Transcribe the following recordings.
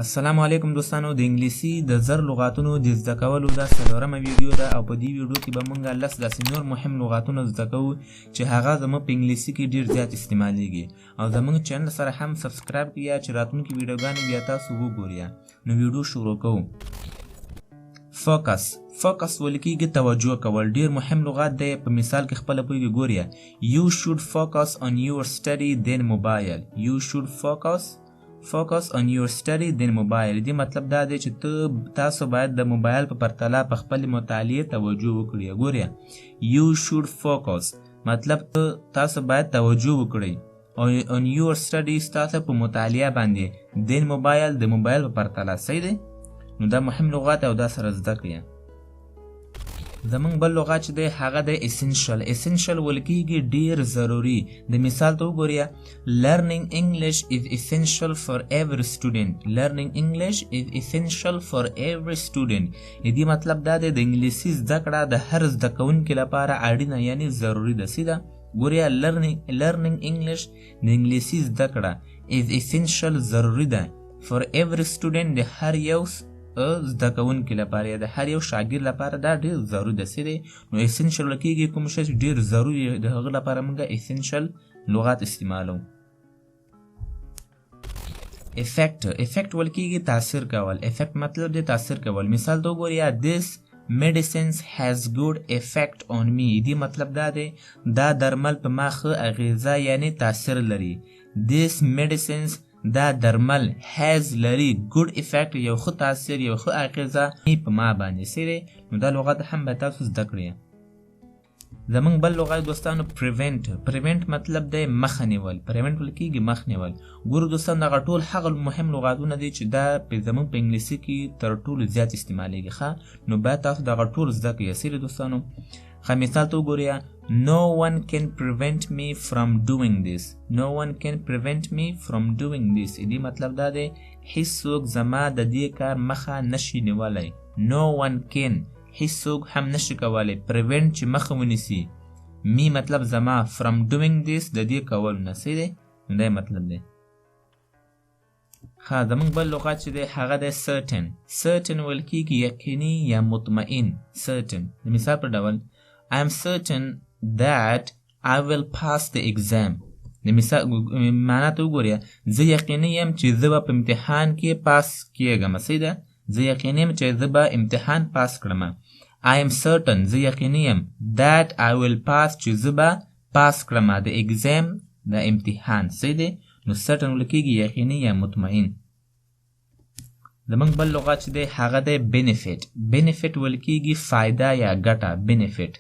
السلام علیکم دوستانو، د انګلیسي د زر لغاتونو د زده کولو دا څلورمه ویډیو ده او په دې ویډیو کې به موږ لس داسې نور مهم لغاتونه زده کوو چې هغه زموږ په انګلیسي کې ډېر زیات استعمالیږي او زموږ چینل سره هم سبسکرایب کړئ چې راتلونکي ویډیوګانې بیا تاسو وګورئ. نو ویډیو شروع کوو. فوکس ویل کېږي توجه کول. ډېر مهم لغات دی. په مثال کې خپله پوهېږئ. ګورئ، You should focus on your study then mobile. You should focus on your study then mobile. دې مطلب دا دی چې تاسو باید د موبایل په پرتله په خپل مطالعې توجه وکړئ. ګورئ، You should focus مطلب تاسو باید توجه وکړئ on your study تاسو په مطالعه باندې then mobile د موبایل په پرتله. صحیح دی؟ نو دا مهم لغات او دا سره زده کړئ. زمونږ بل لغات چې دی هغه دی essential ویل کېږي ډېر ضروري. د مثال ته وګورئ، Learning English is essential for every student. Learning English is essential for every student. دې مطلب دا دی د انګلیسي زده کړه د هر زده کوونکي لپاره اړینه یعنی ضروري ده. سیده ګورئ، Learning English د انګلیسي زده کړه is essential ضروري ده for every student د هر یو زده کوونکي لپاره یا د هر یو شاګرد لپاره دا ډېر ضروري ده. څه دی؟ نو essential کېږي کوم شی چې ډېر ضروري د هغه لپاره موږ essential لغات استعمالوو. effect ویل کېږي تاثیر کول. effect مطلب دی تاثیر کول. مثال ته وګورئ، This medicines has good effect on me. دې مطلب دا دی دا درمل په ما ښه اغیزه یعنی تاثیر لري. This medicines دا درمل has لري good effect یو ښه تاثیر یو ښه اغیزه په ما باندې. سیری نو دا لغات هم به تاسو زده کړئ. زمونږ بل لغات دوستانو prevent مطلب دی مخه نیول. prevent ویل کېږي مخ نیول. ګورو دوستانو دغه ټول هغه مهم لغاتونه دي چې دا زمونږ په انګلیسي کې تر ټولو زیات استعمالیږي. ښه نو باید تاسو دغه ټول زده کړئ. سیری دوستانو مثال ته وګورئ، No one can prevent me from doing this. No one can prevent me from doing this. دې مطلب دا دی هیڅوک زما د دې کار مخه نشي نیولی. No one can هیڅوک هم نشي کولی prevent چې مخه ونیسي. me مطلب زما from doing this د دې کولو نه. صحیح دی؟ نو دا مطلب دی. ښه زمونږ بل لغات چې دی هغه دی certain ویل کېږي یقیني یا مطمئن. certain د مثال په ډول I am certain that I will pass the exam. د مثال معنا ته وګورئ، زه یقیني یم چې زه به په امتحان کې پاس کیږم. صحیح ده؟ زه یقیني یم چې زه به امتحان پاس کړم. I am certain زه یقیني یم that I will pass چې زه به پاس کړم د exam د امتحان. صحیح دی؟ نو certain ویل کېږي یقیني یا مطمئن. زمونږ بل لغات چې دی هغه دی benefit ویل کېږي فایده یا ګټه. benefit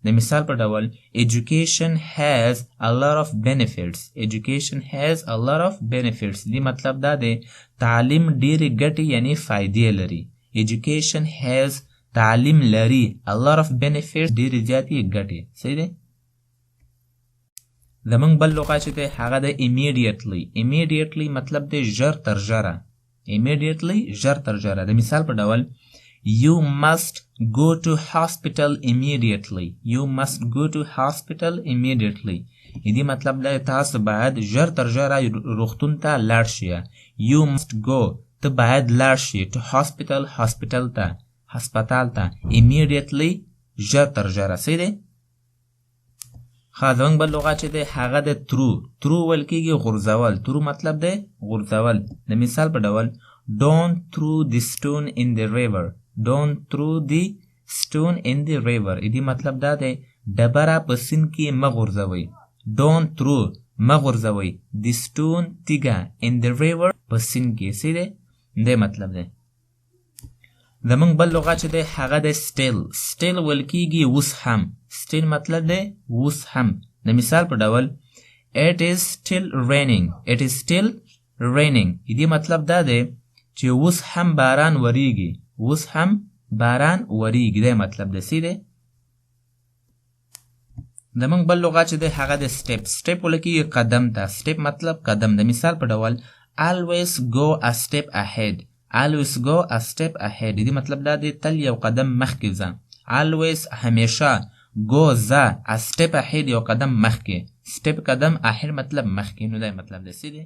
د مثال په ډول Education has a lot of benefits. Education has a lot of benefits. دې مطلب دا دی تعلیم ډېرې ګټې یعنی فایدې لري. Education has تعلیم لري a lot of benefits ډېرې زیاتې ګټې. صحیح دی؟ زمونږ بل لغات چې دی هغه دی immediately مطلب دی ژر تر ژره. immediately ژر تر ژره. د مثال په ډول You must go to hospital immediately. You must go to hospital immediately. دې مطلب دی تاسو باید ژر تر ژره روغتون ته لاړ شئ. You must go ته باید لاړ شئ to hospital ته هسپتال ته immediately ژر تر ژره. صحیح دی؟ ښه زمونږ بل لغات چې دی هغه دی true ویل کېږي غورځول. true مطلب دی غورځول. د مثال په ډول Don't throw the stone in the river. Don't throw the stone in the river. دې مطلب دا دی ډبره په سیند کې مه غورځوئ. Don't throw مه غورځوئ the stone تیږه in the river په سیند کې. صحیح دی؟ دې مطلب دی. زمونږ بل لغات چې دی هغه دی still ویل کېږي اوس هم. still مطلب دی اوس هم. د مثال په ډول It is still raining. It is still raining. دې مطلب دا دی چې اوس هم باران وریږي. اوس هم باران وریږي. دا مطلب دی. صحیح دی؟ زمونږ بل لغات چې دی هغه دی step ویل کېږي قدم ته. step مطلب قدم. د مثال په ډول Always go a step ahead. Always go a step ahead. دې مطلب دا دی تل یو قدم مخکې ځه. Always همیشه go ځه a step ahead یو قدم مخکې. step قدم ahead مطلب مخکې. نو دا مطلب دی. صحیح دی؟